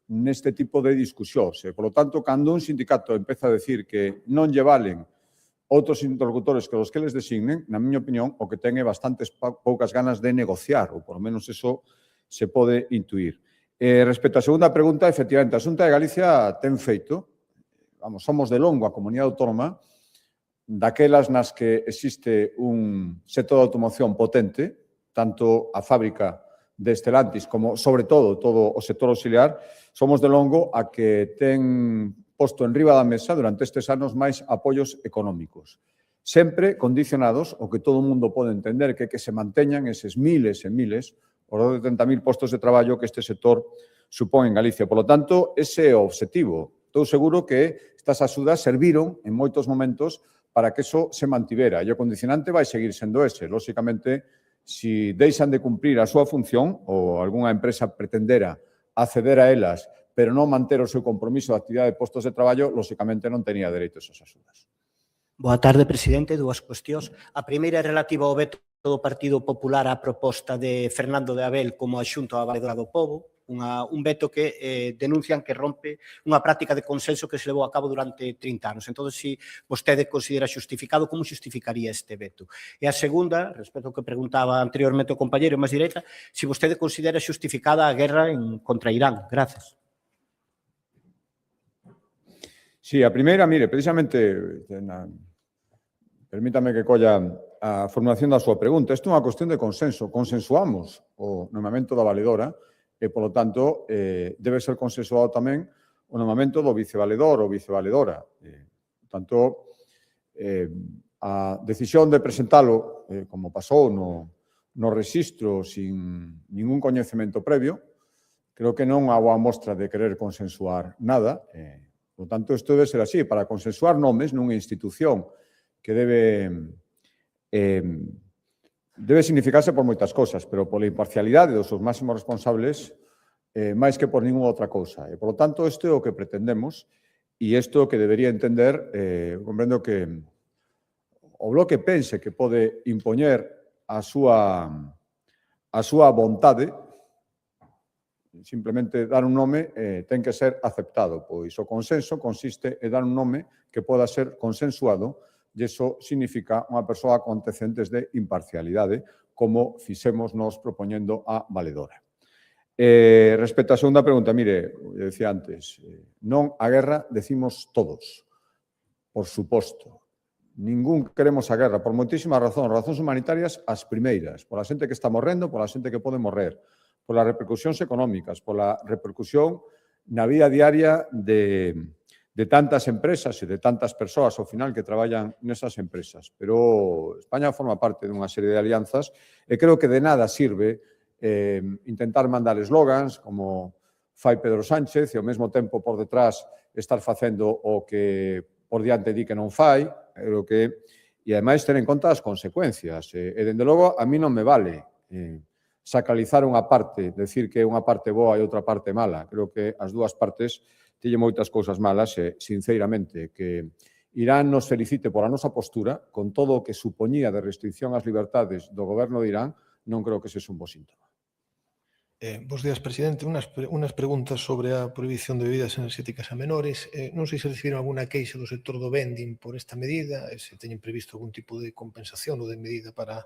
neste tipo de discusións. Por lo tanto, cando un sindicato empeza a decir que non lle valen outros interlocutores que os que les designen, na miña opinión, o que ten é bastantes poucas ganas de negociar, ou por lo menos eso se pode intuir. Respecto á segunda pregunta, efectivamente, a Xunta de Galicia ten feito, somos de longo a comunidade autónoma, daquelas nas que existe un sector de automoción potente, tanto a fábrica de Stellantis como, sobre todo o sector auxiliar, somos de longo a que ten posto en riba da mesa durante estes anos máis apoios económicos. Sempre condicionados, o que todo o mundo pode entender, que se manteñan eses miles e miles, os 30.000 postos de traballo que este sector supón en Galicia. Por lo tanto, ese é o obxectivo. Estou seguro que estas axudas serviron en moitos momentos para que eso se mantivera. E o condicionante vai seguir sendo ese. Lóxicamente, si deixan de cumprir a súa función ou algunha empresa pretendera acceder a elas, pero non manter o seu compromiso de actividade de postos de traballo, lóxicamente non tenía dereito a esas axudas. Boa tarde, presidente. Dúas cuestións. A primeira é relativa ao veto do Partido Popular á proposta de Fernando de Abel como adxunto á Valedora do Pobo, un veto que denuncian que rompe unha práctica de consenso que se levou a cabo durante 30 anos. Entón, se vostede considera xustificado, como xustificaría este veto? E a segunda, respecto ao que preguntaba anteriormente o compañeiro máis directa, se vostede considera xustificada a guerra contra Irán. Grazas. Sí, a primeira, mire, precisamente, permítame que colla a formulación da súa pregunta. Isto é unha cuestión de consenso. Consensuamos o nomeamento da valedora e, polo tanto, debe ser consensuado tamén o nomeamento do vicevaledor ou vicevaledora. Por tanto, a decisión de presentalo, como pasou no rexistro sin ningún coñecemento previo, creo que non há boa mostra de querer consensuar nada. Por tanto, isto debe ser así. Para consensuar nomes nunha institución que debe significarse por moitas cousas, pero pola imparcialidade dos seus máximos responsables, máis que por ninguna outra cousa. E, por lo tanto, isto é o que pretendemos e isto é o que debería entender, comprendo que o Bloque pense que pode impoñer a súa vontade, simplemente dar un nome ten que ser aceptado, pois o consenso consiste en dar un nome que poda ser consensuado e iso significa unha persoa con antecedentes de imparcialidade, como fixemos nos propoñendo a valedora. Respecto á segunda pregunta, mire, eu decía antes, non a guerra decimos todos, por suposto. Ningún queremos a guerra, por moitísimas razóns humanitarias as primeiras, pola xente que está morrendo, pola xente que pode morrer, polas repercusións económicas, pola repercusión na vida diaria de tantas empresas e de tantas persoas ao final que traballan nesas empresas. Pero España forma parte dunha serie de alianzas e creo que de nada sirve intentar mandar eslogans como fai Pedro Sánchez e ao mesmo tempo por detrás estar facendo o que por diante di que non fai, e ademais ter en conta as consecuencias. E dende logo, a mí non me vale sacralizar unha parte, decir que unha parte boa e outra parte mala. Creo que as dúas partes teñen moitas cousas malas e, sinceramente, que Irán nos felicite pola nosa postura, con todo o que supoñía de restricción ás liberdades do goberno de Irán, non creo que ese é un bo síntoma. Bos días, presidente. Unas preguntas sobre a prohibición de bebidas enerxéticas a menores. Non sei se recibiron alguna queixa do sector do vending por esta medida, se teñen previsto algún tipo de compensación ou de medida para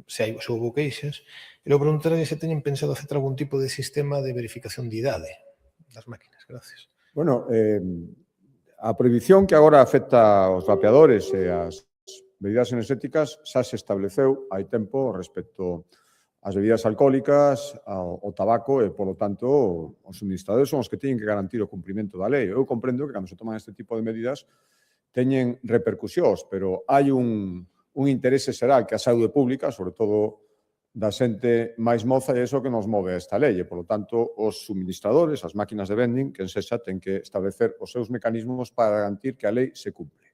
se houve queixas. E logo preguntarei se teñen pensado hacer algún tipo de sistema de verificación de idade das máquinas. Gracias. Bueno, a prohibición que agora afecta aos vapeadores e as bebidas enerxéticas xa se estableceu hai tempo respecto as bebidas alcohólicas, ao tabaco e, polo tanto, os suministradores son os que teñen que garantir o cumprimento da lei. Eu comprendo que, cando se toman este tipo de medidas, teñen repercusións, pero hai un interese xeral que a saúde pública, sobre todo da xente máis moza, e iso que nos move esta lei. E, polo tanto, os suministradores, as máquinas de vending, que en sexa, ten que establecer os seus mecanismos para garantir que a lei se cumple.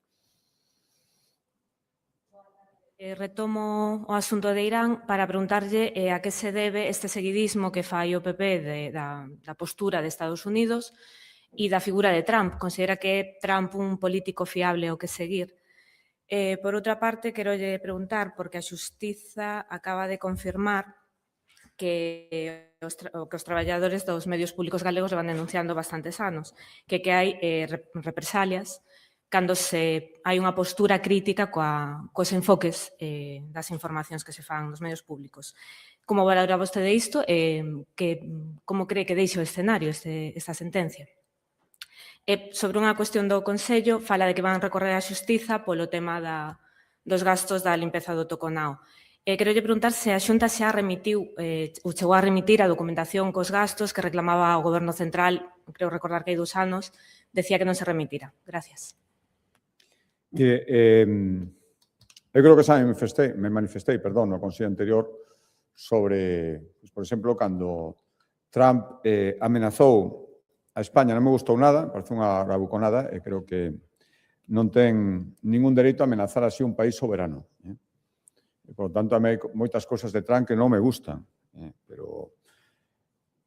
Retomo o asunto de Irán para preguntarlle a que se debe este seguidismo que fai o PP da postura de Estados Unidos e da figura de Trump. Considera que é Trump un político fiable ao que seguir? Por outra parte, quero lle preguntar, porque a Xustiza acaba de confirmar que os traballadores dos medios públicos galegos van denunciando bastantes anos, que hai represalias cando hai unha postura crítica cos enfoques das informacións que se fan nos medios públicos. Como valora vostede isto? Como cree que deixa o escenario esta sentencia? Sobre unha cuestión do Consello, fala de que van recorrer a Xustiza polo tema dos gastos da limpeza do Toconao. Quero lle preguntar se a Xunta xa remitiu, ou chegou a remitir a documentación cos gastos que reclamaba o Goberno Central, creo recordar que hai 2 anos, decía que non se remitira. Gracias. Eu creo que xa me manifestei, no Consello anterior sobre, por exemplo, cando Trump amenazou a España, non me gustou nada, parece unha bravuconada, e creo que non ten ningún dereito a amenazar así un país soberano. E, por lo tanto, a mí hai moitas cosas de Trump que non me gustan, pero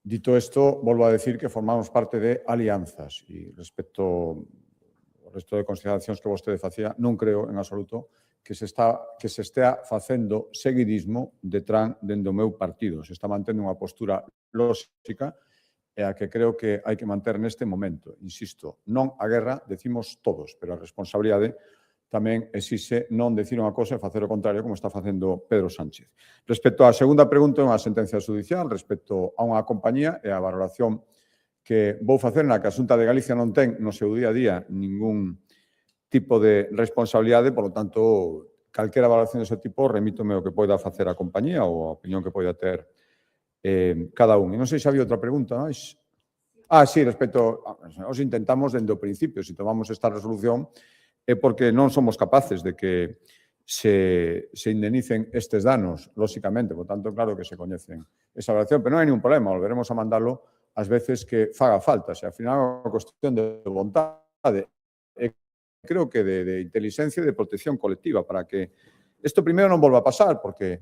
dito isto, volvo a decir que formamos parte de alianzas e respecto o resto de consideracións que vostede facía, non creo en absoluto que se estea facendo seguidismo de Trump dentro do meu partido. Se está mantendo unha postura lóxica e a que creo que hai que manter neste momento. Insisto, non a guerra, decimos todos, pero a responsabilidade tamén exixe non decir unha cosa e facer o contrario como está facendo Pedro Sánchez. Respecto á segunda pregunta, unha sentencia judicial respecto a unha compañía e a valoración que vou facer na que a Xunta de Galicia non ten no seu día a día ningún tipo de responsabilidade, por lo tanto, calquera valoración dese tipo remítome o que poida facer a compañía ou a opinión que poida ter cada un. E non sei se había outra pregunta máis. Sí, respecto, os intentamos dende o principio, se tomamos esta resolución é porque non somos capaces de que se indemnicen estes danos, lóxicamente, por tanto, claro que se coñecen esa valoración, pero non hai ningún problema, volveremos a mandalo ás veces que faga falta, se ao final é unha cuestión de vontade, creo que de inteligencia e de protección colectiva, para que isto primeiro non volva a pasar, porque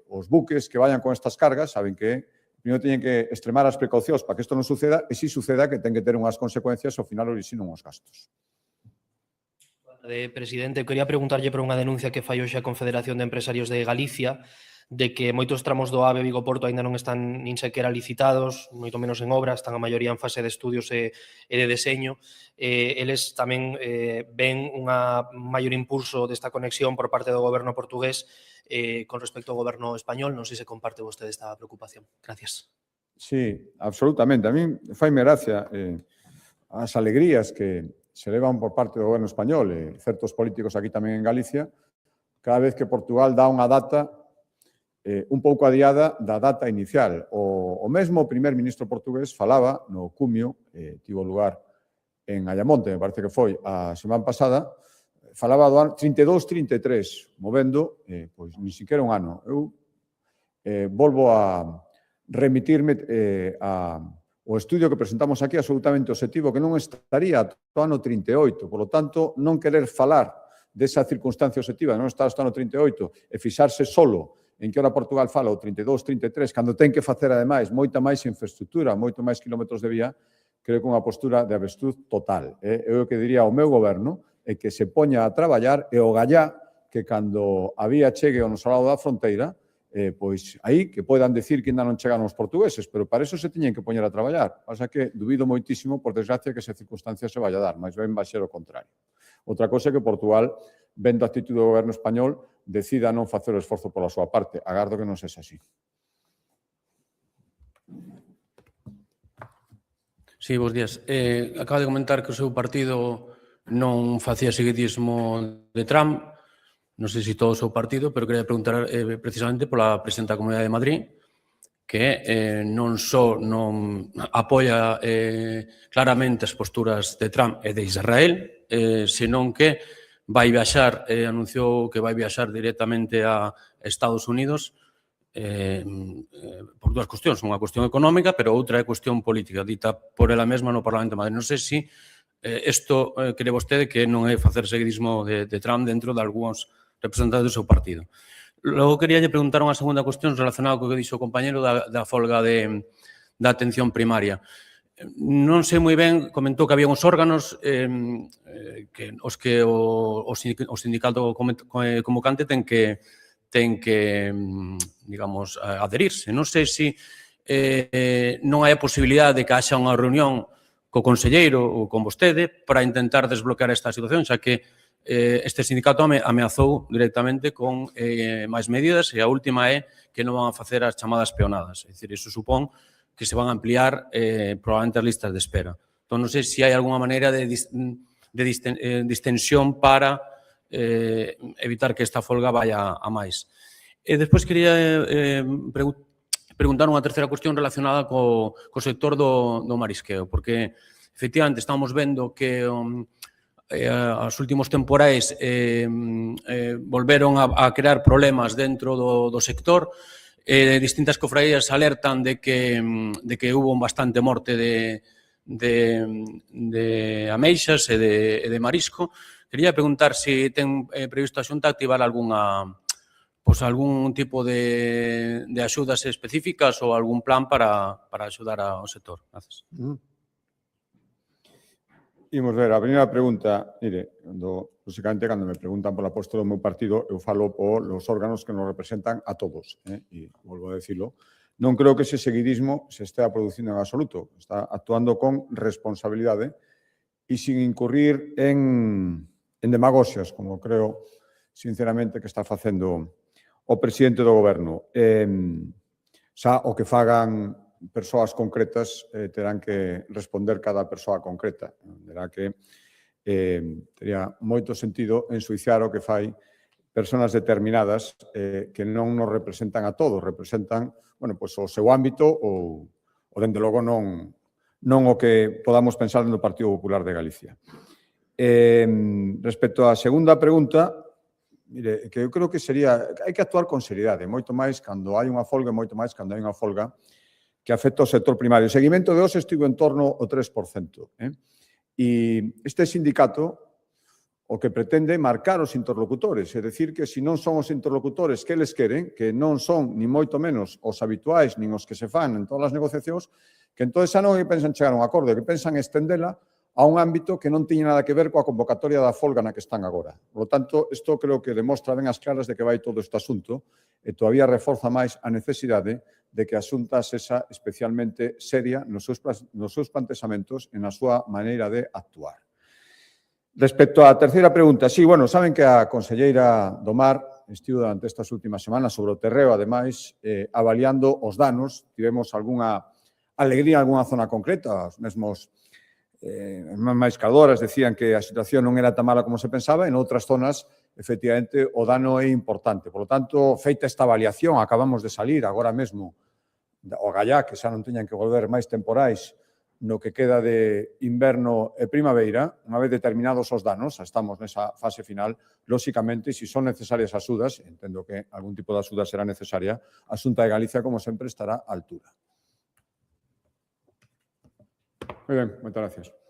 os buques que vayan con estas cargas saben que primeiro teñen que extremar as precaucións para que isto non suceda e, se suceda, que ten que ter unhas consecuencias ao final orixinan os gastos. Presidente, quería preguntarlle por unha denuncia que fai hoxe a Confederación de Empresarios de Galicia de que moitos tramos do AVE Vigo-Porto aínda non están nin sequera licitados, moito menos en obra, están a maioría en fase de estudios e de deseño. Eles tamén ven un maior impulso desta conexión por parte do goberno portugués con respecto ao goberno español. Non sei se comparte vostede esta preocupación. Gracias. Sí, absolutamente. A mí faime gracia as alegrías que se levan por parte do goberno español e certos políticos aquí tamén en Galicia cada vez que Portugal dá unha data un pouco adiada da data inicial. O mesmo primer ministro portugués falaba no cumio, tivo lugar en Ayamonte, me parece que foi a semana pasada, falaba do ano 32-33, movendo, pois, ni siquiera un ano. Eu volvo a remitirme ao estudio que presentamos aquí, absolutamente objetivo, que non estaría ata o ano 38. Por lo tanto, non querer falar desa circunstancia objetiva, non estar hasta o ano 38 e fixarse solo en que ora Portugal fala o 32-33, cando ten que facer, ademais, moita máis infraestructura, moito máis kilómetros de vía, creo que unha postura de avestruz total. Eu o que diría ao meu goberno é que se poña a traballar e o gallá que cando a vía chegue ao noso lado da fronteira, pois aí que podan decir que ainda non chegan os portugueses, pero para eso se tiñen que poñer a traballar. Pasa que dubido moitísimo, por desgracia, que esa circunstancia se vaya a dar, mas ben vai ser o contrario. Outra cosa é que Portugal, vendo a actitude do goberno español, decida non facer o esforzo pola súa parte. Agardo que non sexa así. Sí, bons días. Acaba de comentar que o seu partido non facía seguidismo de Trump. Non sei se todo o seu partido, pero queria preguntar precisamente pola presidenta da Comunidade de Madrid, que non só non apoia claramente as posturas de Trump e de Israel, senón que vai viaxar, anunciou que vai viaxar directamente a Estados Unidos por dúas cuestións, unha cuestión económica, pero outra é cuestión política, dita por ela mesma no Parlamento de Madrid. Non sei se isto cree vostede que non é facer seguidismo de Trump dentro de algúns representantes do seu partido. Logo quería preguntar unha segunda cuestión relacionada co que dixo o compañero da folga da atención primaria. Non sei moi ben, comentou que había uns órganos os que o sindicato convocante ten que digamos, adherirse. Non sei se non hai a posibilidade de que haxa unha reunión co conselleiro ou con vostede para intentar desbloquear esta situación, xa que este sindicato ameazou directamente con máis medidas e a última é que non van a facer as chamadas peonadas. É dicir, iso supón que se van a ampliar probablemente as listas de espera. Entón, non sei se hai algunha maneira de distensión para evitar que esta folga vaya a máis. E despois quería preguntar unha terceira cuestión relacionada co sector do marisqueo, porque efectivamente estamos vendo que os últimos temporais volveron a crear problemas dentro do sector. Distintas cofradías alertan de que hubo bastante morte de ameixas e de marisco. Quería preguntar se ten previsto a Xunta activar algún tipo de axudas específicas ou algún plan para axudar ao sector. Gracias. Imos ver, a primeira pregunta, mire, lógicamente, cando me preguntan pola postura do meu partido, eu falo polos órganos que nos representan a todos, e volvo a decirlo, non creo que ese seguidismo se estea producindo en absoluto, está actuando con responsabilidade e sin incurrir en demagoxias, como creo, sinceramente, que está facendo o presidente do goberno. Xa o que fagan persoas concretas terán que responder cada persoa concreta. Verá que tería moito sentido ensuiciar o que fai persoas determinadas que non nos representan a todos, representan, bueno, pois o seu ámbito ou dende logo non o que podamos pensar no Partido Popular de Galicia. Respecto á segunda pregunta, mire, que eu creo que sería, hai que actuar con seriedade, moito máis cando hai unha folga, moito máis cando hai unha folga que afecta ao sector primario. O seguimento de hoxe estivo en torno ao 3%. E este sindicato o que pretende é marcar os interlocutores, é dicir que se non son os interlocutores que eles queren, que non son ni moito menos os habituais, nin os que se fan en todas as negociacións, que entón xa non pensan chegar a un acordo, que pensan estendela a un ámbito que non tiña nada que ver coa convocatoria da folga na que están agora. Por lo tanto, isto creo que demostra ben as claras de que vai todo este asunto e todavía reforza máis a necesidade de que a Xunta sexa especialmente seria nos seus plantexamentos e na súa maneira de actuar. Respecto á terceira pregunta, sí, bueno, saben que a conselleira do Mar estivo durante estas últimas semanas sobre o terreo, ademais, avaliando os danos. Tivemos algunha alegría en algunha zona concreta, os mesmos maiscadoras decían que a situación non era tan mala como se pensaba, en outras zonas, efectivamente, o dano é importante. Por lo tanto, feita esta avaliación, acabamos de salir agora mesmo o Gallá, que xa non teñan que volver máis temporais no que queda de inverno e primavera, unha vez determinados os danos, estamos nesa fase final, lóxicamente, se son necesarias axudas, entendo que algún tipo de axuda será necesaria, a Xunta de Galicia, como sempre, estará á altura. Muy bien, muchas gracias.